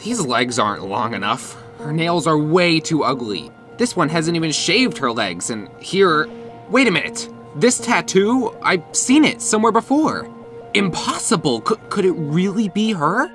These legs aren't long enough. Her nails are way too ugly. This one hasn't even shaved her legs, and here... Wait a minute. This tattoo? I've seen it somewhere before. Impossible. Could it really be her?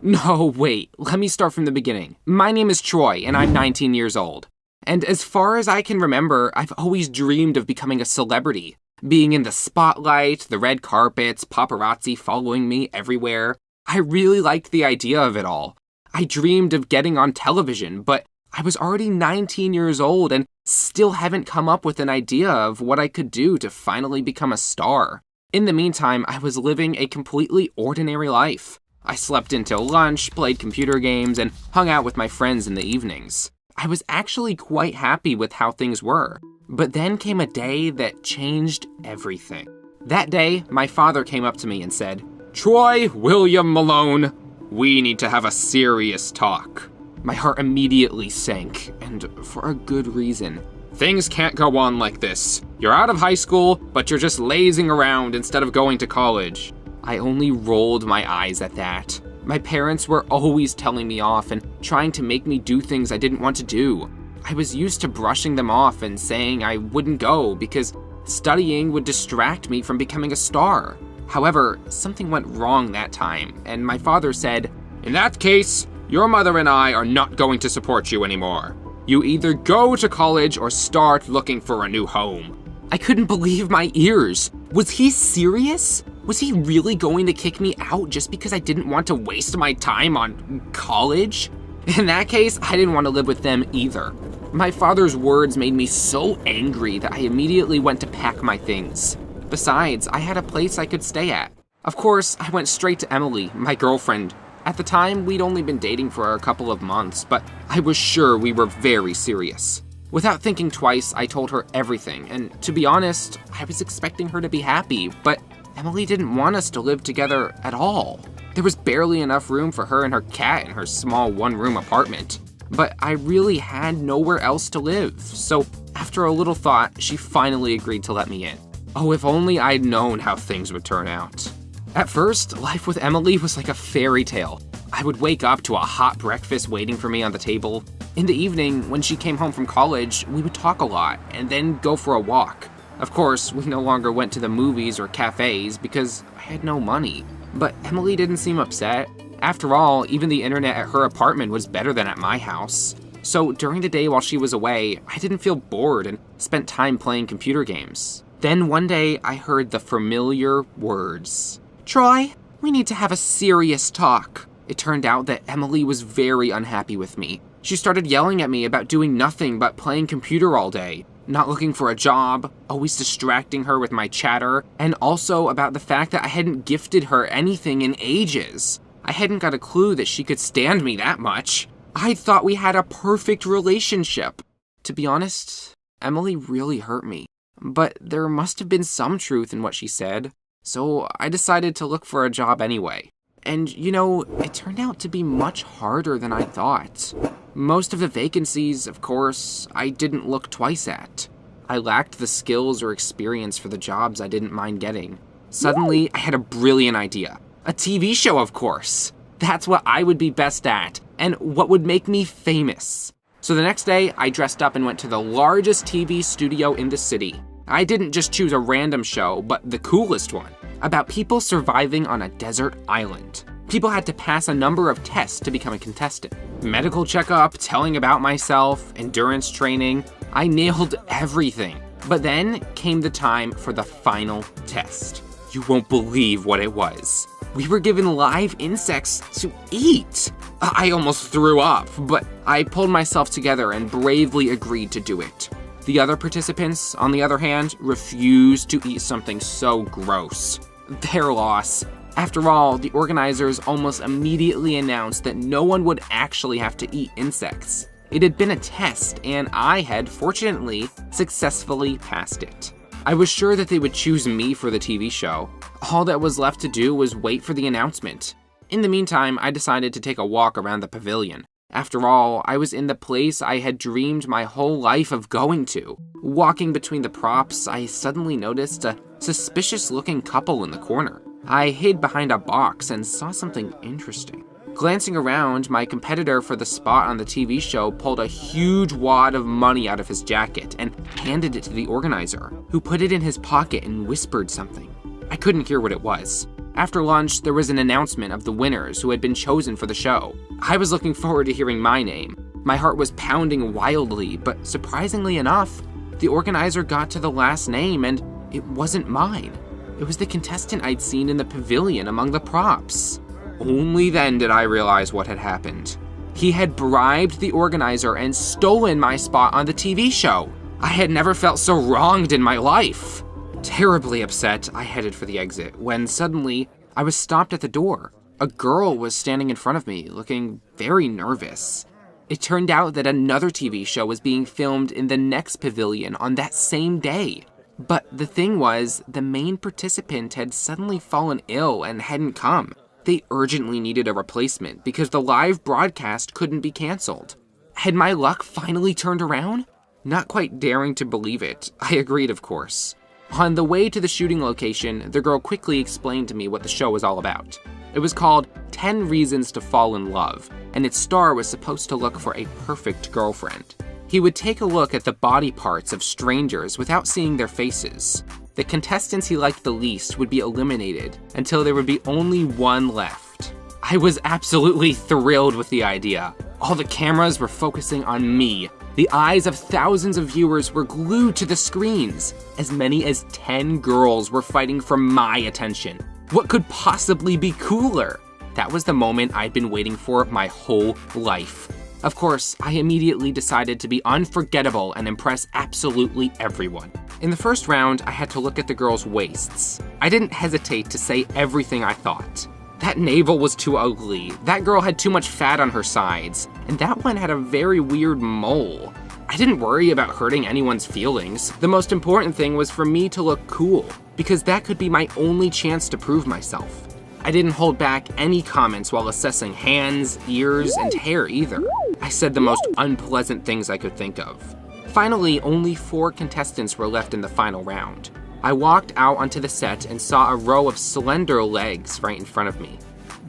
No, wait. Let me start from the beginning. My name is Troy, and I'm 19 years old. And as far as I can remember, I've always dreamed of becoming a celebrity. Being in the spotlight, the red carpets, paparazzi following me everywhere. I really liked the idea of it all. I dreamed of getting on television, but I was already 19 years old and still haven't come up with an idea of what I could do to finally become a star. In the meantime, I was living a completely ordinary life. I slept until lunch, played computer games, and hung out with my friends in the evenings. I was actually quite happy with how things were. But then came a day that changed everything. That day, my father came up to me and said, "Troy William Malone, we need to have a serious talk." My heart immediately sank, and for a good reason. Things can't go on like this. You're out of high school, but you're just lazing around instead of going to college. I only rolled my eyes at that. My parents were always telling me off and trying to make me do things I didn't want to do. I was used to brushing them off and saying I wouldn't go because studying would distract me from becoming a star. However, something went wrong that time, and my father said, "In that case, your mother and I are not going to support you anymore. You either go to college or start looking for a new home." I couldn't believe my ears. Was he serious? Was he really going to kick me out just because I didn't want to waste my time on college? In that case, I didn't want to live with them either. My father's words made me so angry that I immediately went to pack my things. Besides, I had a place I could stay at. Of course, I went straight to Emily, my girlfriend. At the time, we'd only been dating for a couple of months, but I was sure we were very serious. Without thinking twice, I told her everything, and to be honest, I was expecting her to be happy, but Emily didn't want us to live together at all. There was barely enough room for her and her cat in her small one-room apartment. But I really had nowhere else to live, so after a little thought, she finally agreed to let me in. Oh, if only I'd known how things would turn out. At first, life with Emily was like a fairy tale. I would wake up to a hot breakfast waiting for me on the table. In the evening, when she came home from college, we would talk a lot and then go for a walk. Of course, we no longer went to the movies or cafes because I had no money. But Emily didn't seem upset. After all, even the internet at her apartment was better than at my house. So during the day while she was away, I didn't feel bored and spent time playing computer games. Then one day, I heard the familiar words. "Troy, we need to have a serious talk." It turned out that Emily was very unhappy with me. She started yelling at me about doing nothing but playing computer all day, not looking for a job, always distracting her with my chatter, and also about the fact that I hadn't gifted her anything in ages. I hadn't got a clue that she could stand me that much. I thought we had a perfect relationship. To be honest, Emily really hurt me. But there must have been some truth in what she said, so I decided to look for a job anyway. And, you know, it turned out to be much harder than I thought. Most of the vacancies, of course, I didn't look twice at. I lacked the skills or experience for the jobs I didn't mind getting. Suddenly, I had a brilliant idea. A TV show, of course. That's what I would be best at, and what would make me famous. So the next day, I dressed up and went to the largest TV studio in the city. I didn't just choose a random show, but the coolest one, about people surviving on a desert island. People had to pass a number of tests to become a contestant. Medical checkup, telling about myself, endurance training. I nailed everything. But then came the time for the final test. You won't believe what it was. We were given live insects to eat. I almost threw up, but I pulled myself together and bravely agreed to do it. The other participants, on the other hand, refused to eat something so gross. Their loss. After all, the organizers almost immediately announced that no one would actually have to eat insects. It had been a test, and I had, fortunately, successfully passed it. I was sure that they would choose me for the TV show. All that was left to do was wait for the announcement. In the meantime, I decided to take a walk around the pavilion. After all, I was in the place I had dreamed my whole life of going to. Walking between the props, I suddenly noticed a suspicious-looking couple in the corner. I hid behind a box and saw something interesting. Glancing around, my competitor for the spot on the TV show pulled a huge wad of money out of his jacket and handed it to the organizer, who put it in his pocket and whispered something. I couldn't hear what it was. After lunch, there was an announcement of the winners who had been chosen for the show. I was looking forward to hearing my name. My heart was pounding wildly, but surprisingly enough, the organizer got to the last name and it wasn't mine. It was the contestant I'd seen in the pavilion among the props. Only then did I realize what had happened. He had bribed the organizer and stolen my spot on the TV show. I had never felt so wronged in my life. Terribly upset, I headed for the exit, when suddenly I was stopped at the door. A girl was standing in front of me, looking very nervous. It turned out that another TV show was being filmed in the next pavilion on that same day. But the thing was, the main participant had suddenly fallen ill and hadn't come. They urgently needed a replacement because the live broadcast couldn't be canceled. Had my luck finally turned around? Not quite daring to believe it, I agreed, of course. On the way to the shooting location, the girl quickly explained to me what the show was all about. It was called 10 Reasons to Fall in Love, and its star was supposed to look for a perfect girlfriend. He would take a look at the body parts of strangers without seeing their faces. The contestants he liked the least would be eliminated until there would be only one left. I was absolutely thrilled with the idea. All the cameras were focusing on me. The eyes of thousands of viewers were glued to the screens. As many as 10 girls were fighting for my attention. What could possibly be cooler? That was the moment I'd been waiting for my whole life. Of course, I immediately decided to be unforgettable and impress absolutely everyone. In the first round, I had to look at the girls' waists. I didn't hesitate to say everything I thought. That navel was too ugly, that girl had too much fat on her sides, and that one had a very weird mole. I didn't worry about hurting anyone's feelings. The most important thing was for me to look cool, because that could be my only chance to prove myself. I didn't hold back any comments while assessing hands, ears, and hair either. I said the most unpleasant things I could think of. Finally, only 4 contestants were left in the final round. I walked out onto the set and saw a row of slender legs right in front of me.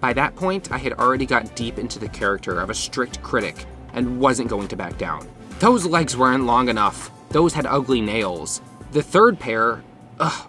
By that point, I had already got deep into the character of a strict critic and wasn't going to back down. Those legs weren't long enough. Those had ugly nails. The third pair,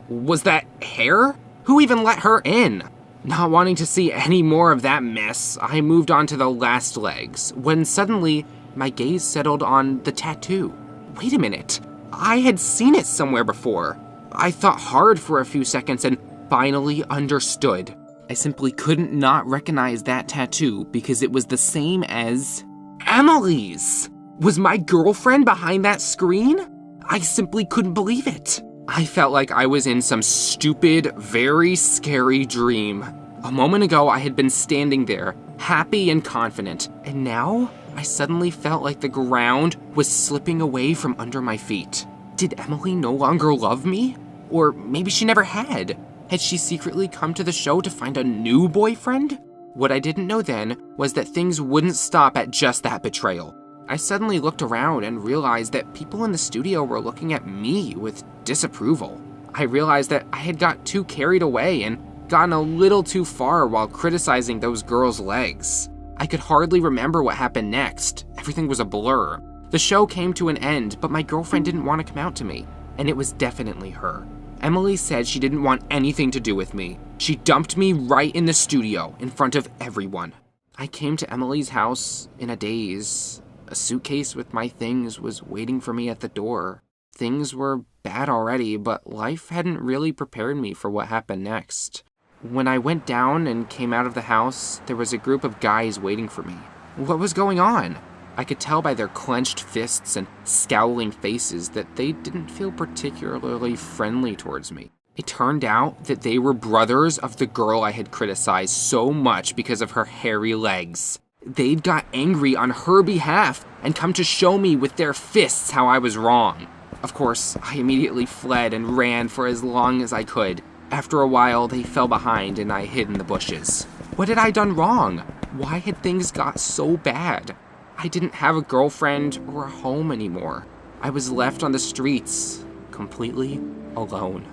was that hair? Who even let her in? Not wanting to see any more of that mess, I moved on to the last legs, when suddenly my gaze settled on the tattoo. Wait a minute, I had seen it somewhere before. I thought hard for a few seconds and finally understood. I simply couldn't not recognize that tattoo because it was the same as Emily's. Was my girlfriend behind that screen? I simply couldn't believe it. I felt like I was in some stupid, very scary dream. A moment ago, I had been standing there, happy and confident, and now I suddenly felt like the ground was slipping away from under my feet. Did Emily no longer love me? Or maybe she never had. Had she secretly come to the show to find a new boyfriend? What I didn't know then was that things wouldn't stop at just that betrayal. I suddenly looked around and realized that people in the studio were looking at me with disapproval. I realized that I had got too carried away and gotten a little too far while criticizing those girls' legs. I could hardly remember what happened next. Everything was a blur. The show came to an end, but my girlfriend didn't want to come out to me, and it was definitely her. Emily said she didn't want anything to do with me. She dumped me right in the studio in front of everyone. I came to Emily's house in a daze. A suitcase with my things was waiting for me at the door. Things were bad already, but life hadn't really prepared me for what happened next. When I went down and came out of the house, there was a group of guys waiting for me. What was going on? I could tell by their clenched fists and scowling faces that they didn't feel particularly friendly towards me. It turned out that they were brothers of the girl I had criticized so much because of her hairy legs. They'd got angry on her behalf and come to show me with their fists how I was wrong. Of course, I immediately fled and ran for as long as I could. After a while, they fell behind and I hid in the bushes. What had I done wrong? Why had things got so bad? I didn't have a girlfriend or a home anymore. I was left on the streets, completely alone.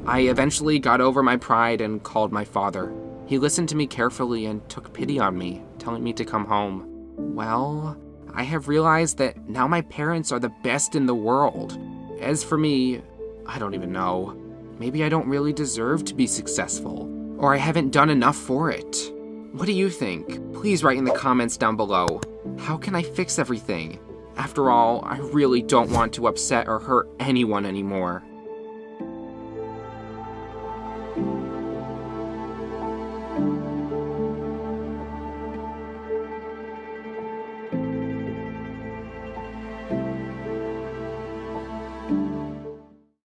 I eventually got over my pride and called my father. He listened to me carefully and took pity on me, telling me to come home. Well, I have realized that now my parents are the best in the world. As for me, I don't even know. Maybe I don't really deserve to be successful, or I haven't done enough for it. What do you think? Please write in the comments down below. How can I fix everything? After all, I really don't want to upset or hurt anyone anymore.